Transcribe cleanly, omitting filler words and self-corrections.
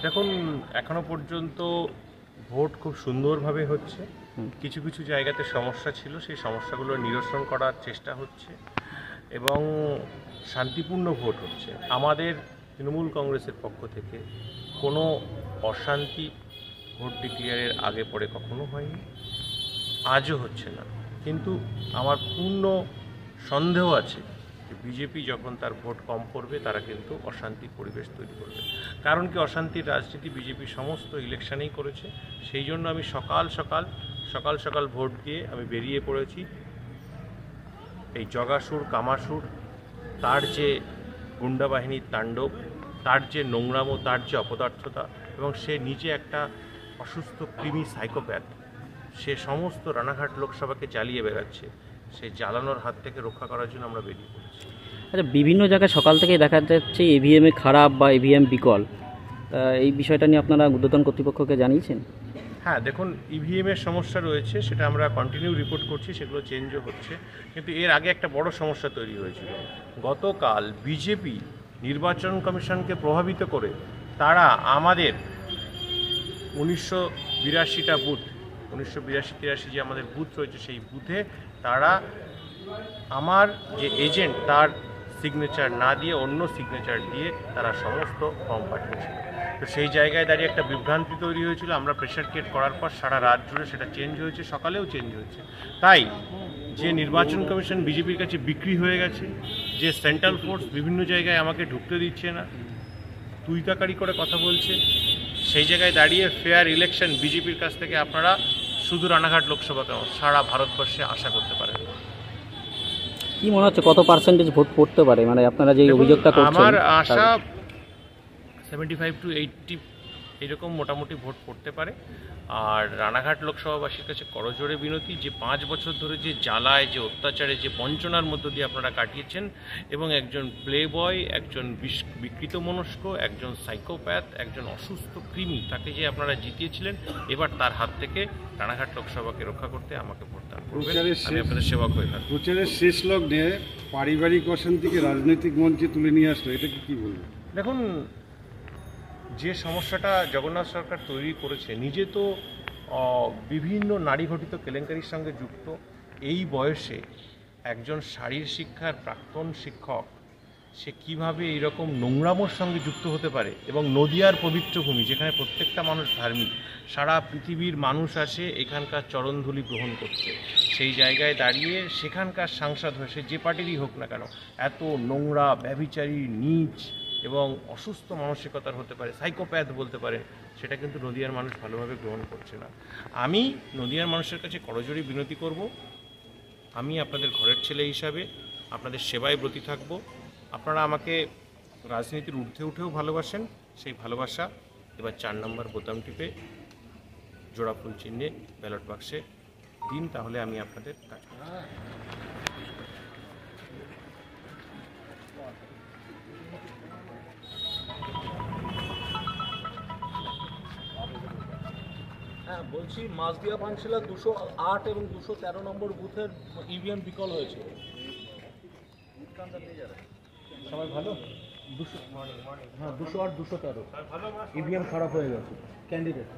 দেখুন, এখনো পর্যন্ত ভোট খুব সুন্দরভাবে হচ্ছে। কিছু কিছু জায়গাতে সমস্যা ছিল, সেই সমস্যাগুলো নিরসন করার চেষ্টা হচ্ছে এবং শান্তিপূর্ণ ভোট হচ্ছে। আমাদের তৃণমূল কংগ্রেসের পক্ষ থেকে কোনো অশান্তি ভোট ডিক্লেয়ারের আগে পরে কখনো হয়নি, আজও হচ্ছে না। কিন্তু আমার পূর্ণ সন্দেহ আছে যে বিজেপি যখন তার ভোট কম করবে তারা কিন্তু অশান্তির পরিবেশ তৈরি করবে। কারণ কি, অশান্তির রাজনীতি বিজেপি সমস্ত ইলেকশনেই করেছে। সেই জন্য আমি সকাল সকাল ভোট দিয়ে আমি বেরিয়ে পড়েছি। এই জগাসুর কামাসুর, তার যে গুন্ডা বাহিনীর তাণ্ডব, তার যে নোংরামো, তার যে অপদার্থতা, এবং সে নিজে একটা অসুস্থ কৃমি সাইকোপ্যাথ, সে সমস্ত রানাঘাট লোকসভাকে জ্বালিয়ে বেড়াচ্ছে। সেই জ্বালানোর হাত থেকে রক্ষা করার জন্য আমরা বেরিয়ে পড়েছি। আচ্ছা, বিভিন্ন জায়গায় সকাল থেকেই দেখা যাচ্ছে ইভিএমে খারাপ বা ইভিএম বিকল। এই বিষয়টা নিয়ে আপনারা ঊর্ধ্বতন কর্তৃপক্ষকে জানিয়েছেন? হ্যাঁ, দেখুন, ইভিএমের সমস্যা রয়েছে, সেটা আমরা কন্টিনিউ রিপোর্ট করছি, সেগুলো চেঞ্জও হচ্ছে। কিন্তু এর আগে একটা বড় সমস্যা তৈরি হয়েছিল। গতকাল বিজেপি নির্বাচন কমিশনকে প্রভাবিত করে তারা আমাদের 1982টা বুথ, 1982-83 যে আমাদের বুথ রয়েছে, সেই বুথে তারা আমার যে এজেন্ট তার সিগনেচার না দিয়ে অন্য সিগনেচার দিয়ে তারা সমস্ত ফর্ম পাঠিয়েছিল। তো সেই জায়গায় দাঁড়িয়ে একটা বিভ্রান্তি তৈরি হয়েছিল। আমরা প্রেশার ক্রিয়েট করার পর সারা রাত জুড়ে সেটা চেঞ্জ হয়েছে, সকালেও চেঞ্জ হয়েছে। তাই যে নির্বাচন কমিশন বিজেপির কাছে বিক্রি হয়ে গেছে, যে সেন্ট্রাল ফোর্স বিভিন্ন জায়গায় আমাকে ঢুকতে দিচ্ছে না, তুইতাকারি করে কথা বলছে, সেই জায়গায় দাঁড়িয়ে ফেয়ার ইলেকশন বিজেপির কাছ থেকে আপনারা শুধু রানাঘাট লোকসভা কেন, সারা ভারতবর্ষে আশা করতে পারেন। কি মনে হচ্ছে কত পার্সেন্টেজ ভোট পড়তে পারে, মানে আপনারা যে অভিযোগটা করছেন? আমার আশা 75 to 80 এরকম মোটামুটি ভোট পড়তে পারে। আর রানাঘাট লোকসভাবাসীর কাছে করজোড়ে বিনতি, যে 5 বছর ধরে যে জ্বালায়, যে অত্যাচারে, যে বঞ্চনার মধ্য দিয়ে আপনারা কাটিয়েছেন, এবং একজন প্লে বয়, একজন বিকৃত মনস্ক, একজন সাইকোপ্যাথ, একজন অসুস্থ কৃমি, তাকে যে আপনারা জিতিয়েছিলেন, এবার তার হাত থেকে রানাঘাট লোকসভাকে রক্ষা করতে আমাকে ভোটদান করবেন। আমি আপনাদের সেবক হয়ে থাকবো। প্রচারের শেষ লগ্নে পারিবারিক অশান্তিকে রাজনৈতিক মঞ্চে তুলে নিয়ে আসলো, এটা কি বলবো? দেখুন, যে সমস্যাটা জগন্নাথ সরকার তৈরি করেছে, নিজে তো বিভিন্ন নারী ঘটিত কেলেঙ্কারির সঙ্গে যুক্ত। এই বয়সে একজন শারীর শিক্ষার প্রাক্তন শিক্ষক সে কিভাবে এইরকম নোংরামোর সঙ্গে যুক্ত হতে পারে? এবং নদিয়ার পবিত্র ভূমি, যেখানে প্রত্যেকটা মানুষ ধার্মিক, সারা পৃথিবীর মানুষ আসে এখানকার চরণধুলি গ্রহণ করতে, সেই জায়গায় দাঁড়িয়ে সেখানকার সাংসদ হয়ে, সে যে পার্টিরই হোক না কেন, এত নোংরা, ব্যভিচারী, নীচ এবং অসুস্থ মানসিকতার হতে পারে, সাইকোপ্যাথ বলতে পারে, সেটা কিন্তু নদিয়ার মানুষ ভালোভাবে গ্রহণ করছে না। আমি নদিয়ার মানুষের কাছে করজোড়ে বিনতি করব, আমি আপনাদের ঘরের ছেলে হিসাবে আপনাদের সেবায় ব্রতী থাকব। আপনারা আমাকে রাজনীতির ঊর্ধ্বে উঠেও ভালোবাসেন, সেই ভালোবাসা এবার 4 নম্বর বোতাম টিপে জোড়া ফুল চিহ্নে ব্যালট বাক্সে দিন, তাহলে আমি আপনাদের কাজ করব। হ্যাঁ, বলছি মাসদিয়া পানশিলা 208 এবং 213 নম্বর বুথের ইভিএম বিকল হয়েছে। সবাই ভালো? 208 213 ইভিএম খারাপ হয়ে গেছে ক্যান্ডিডেট।